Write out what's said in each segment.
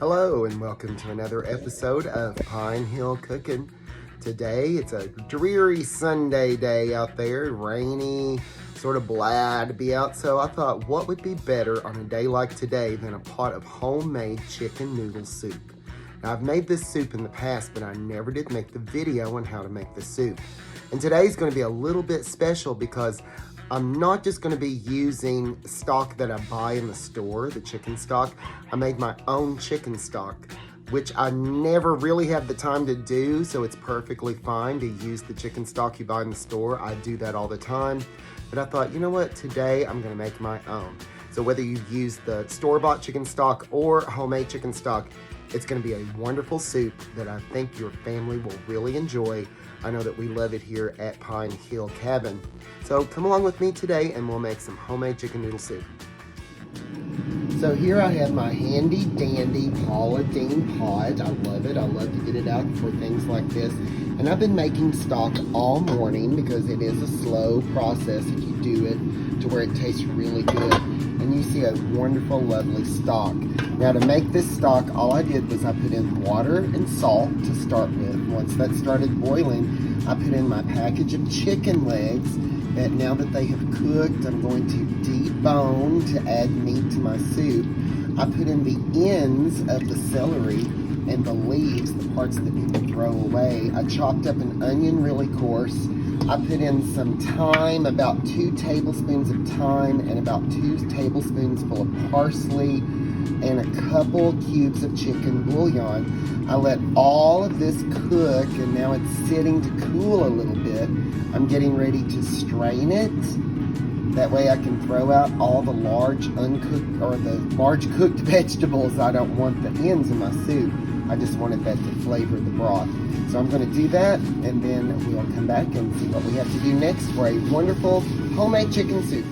Hello and welcome to another episode of Pine Hill Cookin'. Today it's a dreary Sunday day out there, rainy, sort of blah to be out, so I thought what would be better on a day like today than a pot of homemade chicken noodle soup. Now I've made this soup in the past, but I never did make the video on how to make the soup. And today's going to be a little bit special because I'm not just going to be using stock that I buy in the store, the chicken stock. I made my own chicken stock, which I never really have the time to do, so it's perfectly fine to use the chicken stock you buy in the store. I do that all the time. But I thought, you know what, today I'm going to make my own. So whether you use the store-bought chicken stock or homemade chicken stock, it's going to be a wonderful soup that I think your family will really enjoy. I know that we love it here at Pine Hill Cabin. So come along with me today and we'll make some homemade chicken noodle soup. So here I have my handy dandy Paula Deen pot. I love it. I love to get it out for things like this. And I've been making stock all morning because it is a slow process if you do it to where it tastes really good. And you see a wonderful, lovely stock. Now to make this stock, all I did was I put in water and salt to start with. Once that started boiling, I put in my package of chicken legs that now that they have cooked, I'm going to debone to add meat to my soup. I put in the ends of the celery and the leaves, the parts that people throw away. I chopped up an onion really coarse. I put in some thyme, about 2 tablespoons of thyme and about 2 tablespoons full of parsley and a couple cubes of chicken bouillon. I let all of this cook and now it's sitting to cool a little bit. I'm getting ready to strain it. That way I can throw out all the large uncooked or the large cooked vegetables. I don't want the ends in my soup. I just wanted that to flavor the broth. So I'm going to do that and then we'll come back and see what we have to do next for a wonderful homemade chicken soup.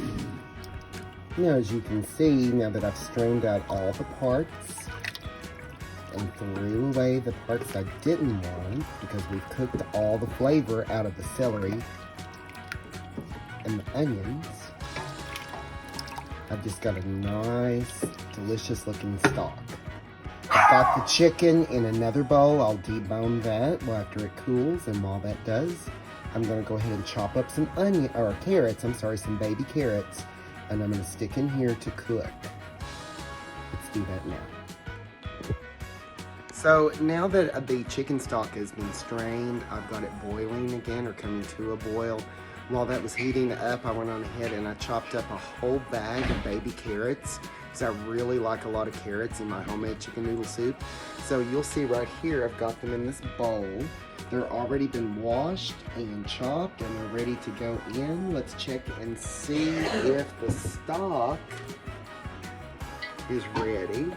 Now as you can see, now that I've strained out all the parts and threw away the parts I didn't want because we've cooked all the flavor out of the celery and the onions, I've just got a nice, delicious looking stock. I've got the chicken in another bowl. I'll debone that after it cools, and while that does, I'm going to go ahead and chop up some some baby carrots, and I'm going to stick in here to cook. Let's do that now. So now that the chicken stock has been strained, I've got it boiling again or coming to a boil. While that was heating up, I went on ahead and I chopped up a whole bag of baby carrots because I really like a lot of carrots in my homemade chicken noodle soup. So you'll see right here, I've got them in this bowl. They're already been washed and chopped and they're ready to go in. Let's check and see if the stock is ready.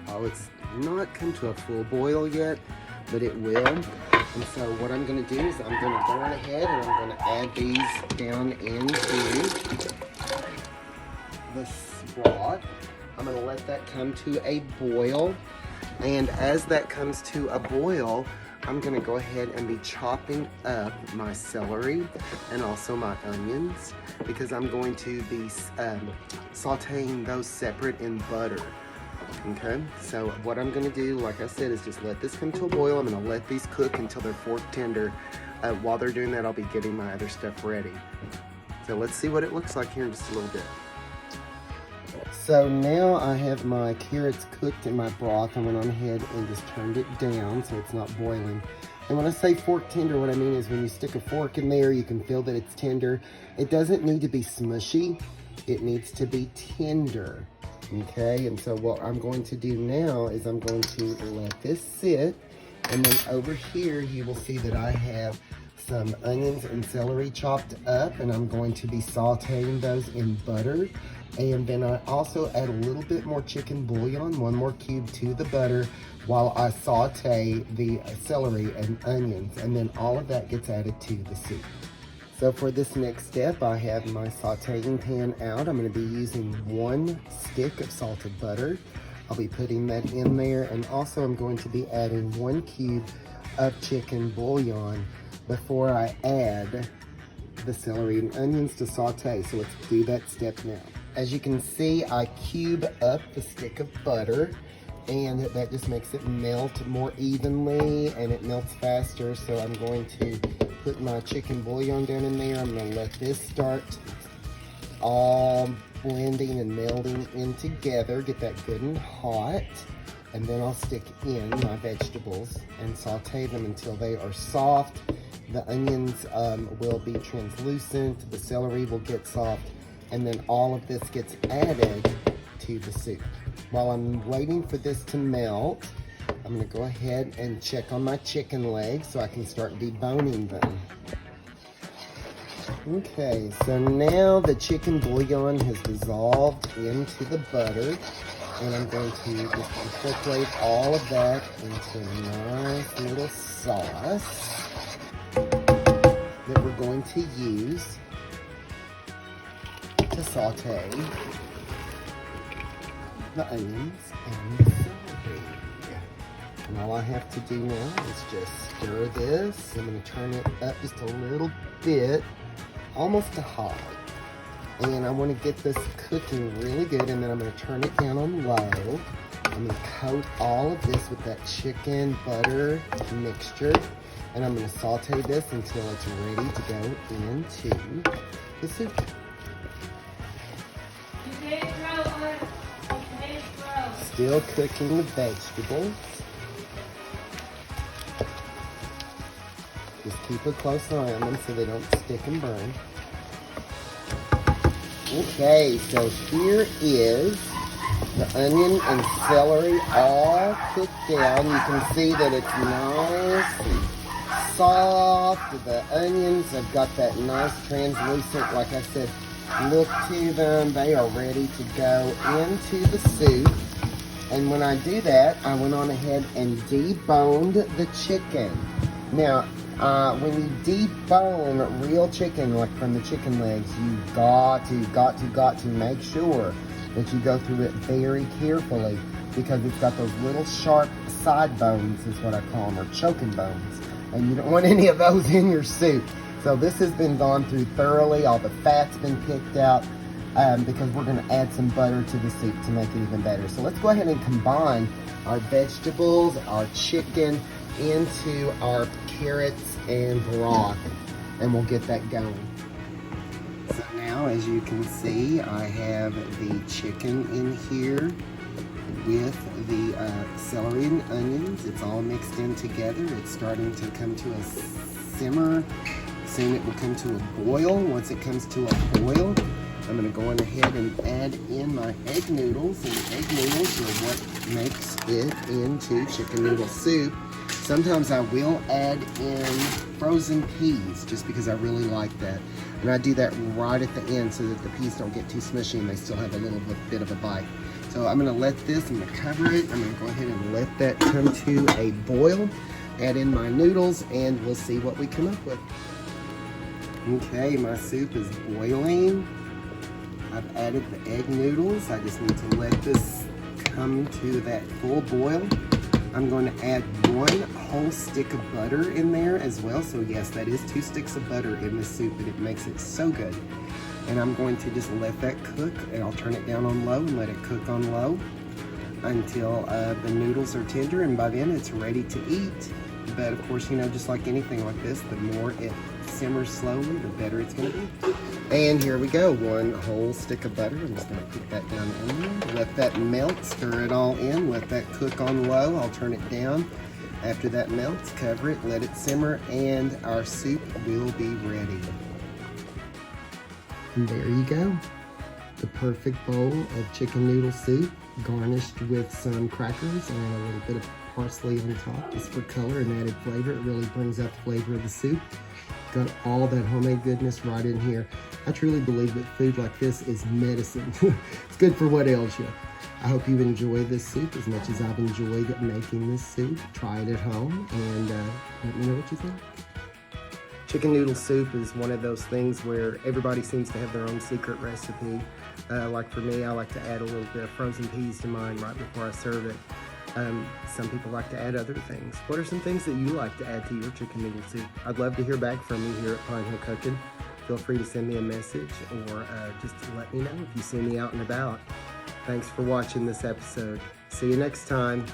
Oh, it's not come to a full boil yet, but it will. And so what I'm going to do is I'm going to go on ahead and I'm going to add these down into the broth. I'm going to let that come to a boil. And as that comes to a boil, I'm going to go ahead and be chopping up my celery and also my onions because I'm going to be sauteing those separate in butter. Okay, so what I'm going to do, like I said, is just let this come to a boil. I'm going to let these cook until they're fork tender. While they're doing that, I'll be getting my other stuff ready. So let's see what it looks like here in just a little bit. So now I have my carrots cooked in my broth. I went on ahead and just turned it down so it's not boiling. And when I say fork tender, what I mean is when you stick a fork in there, you can feel that it's tender. It doesn't need to be smushy. It needs to be tender. Okay, and so what I'm going to do now is I'm going to let this sit, and then over here you will see that I have some onions and celery chopped up, and I'm going to be sauteing those in butter. And then I also add a little bit more chicken bouillon, 1 more cube to the butter, while I saute the celery and onions, and then all of that gets added to the soup. So for this next step, I have my sauteing pan out. I'm going to be using 1 stick of salted butter. I'll be putting that in there, and also I'm going to be adding 1 cube of chicken bouillon before I add the celery and onions to saute. So let's do that step now. As you can see, I cube up the stick of butter and that just makes it melt more evenly and it melts faster. So I'm going to put my chicken bouillon down in there. I'm gonna let this start all blending and melding in together, get that good and hot, and then I'll stick in my vegetables and saute them until they are soft. The onions will be translucent, the celery will get soft, and then all of this gets added to the soup. While I'm waiting for this to melt, I'm gonna go ahead and check on my chicken legs so I can start deboning them. Okay, so now the chicken bouillon has dissolved into the butter, and I'm going to just incorporate all of that into a nice little sauce that we're going to use to saute the onions and the celery. And all I have to do now is just stir this. I'm going to turn it up just a little bit, almost to hot. And I want to get this cooking really good, and then I'm going to turn it down on low. I'm going to coat all of this with that chicken butter mixture, and I'm going to saute this until it's ready to go into the soup. Still cooking the vegetables. Just keep a close eye on them so they don't stick and burn. Okay, so here is the onion and celery all cooked down. You can see that it's nice and soft. The onions have got that nice translucent, like I said, look to them. They are ready to go into the soup. And when I do that, I went on ahead and deboned the chicken. Now, when you debone real chicken, like from the chicken legs, you've got to make sure that you go through it very carefully, because it's got those little sharp side bones, is what I call them, or choking bones. And you don't want any of those in your soup. So this has been gone through thoroughly. All the fat's been picked out, because we're gonna add some butter to the soup to make it even better. So let's go ahead and combine our vegetables, our chicken, into our carrots and broth, and we'll get that going. So now, as you can see, I have the chicken in here with the celery and onions. It's all mixed in together. It's starting to come to a simmer. Soon it will come to a boil. Once it comes to a boil, I'm going to go on ahead and add in my egg noodles, and the egg noodles are what makes it into chicken noodle soup. Sometimes I will add in frozen peas, just because I really like that. And I do that right at the end so that the peas don't get too smushy and they still have a little bit of a bite. So I'm going to let this, I'm going to cover it, I'm going to go ahead and let that come to a boil, add in my noodles, and we'll see what we come up with. Okay, my soup is boiling. I've added the egg noodles. I just need to let this come to that full boil. I'm going to add 1 whole stick of butter in there as well. So yes, that is 2 sticks of butter in this soup, and it makes it so good. And I'm going to just let that cook, and I'll turn it down on low and let it cook on low until the noodles are tender, and by then it's ready to eat. But of course, you know, just like anything like this, the more it simmers slowly, the better it's going to be. And here we go, 1 whole stick of butter. I'm just going to put that down in there. Let that melt, stir it all in, let that cook on low. I'll turn it down. After that melts, cover it, let it simmer, and our soup will be ready. And there you go. The perfect bowl of chicken noodle soup, garnished with some crackers and a little bit of parsley on top, just for color and added flavor. It really brings out the flavor of the soup. Got all that homemade goodness right in here. I truly believe that food like this is medicine. It's good for what ails you. I hope you enjoy this soup as much as I've enjoyed making this soup. Try it at home and let me know what you think. Chicken noodle soup is one of those things where everybody seems to have their own secret recipe. Like for me, I like to add a little bit of frozen peas to mine right before I serve it. Some people like to add other things. What are some things that you like to add to your chicken noodle soup? I'd love to hear back from you here at Pine Hill Cookin. Feel free to send me a message or just let me know if you see me out and about. Thanks for watching this episode. See you next time.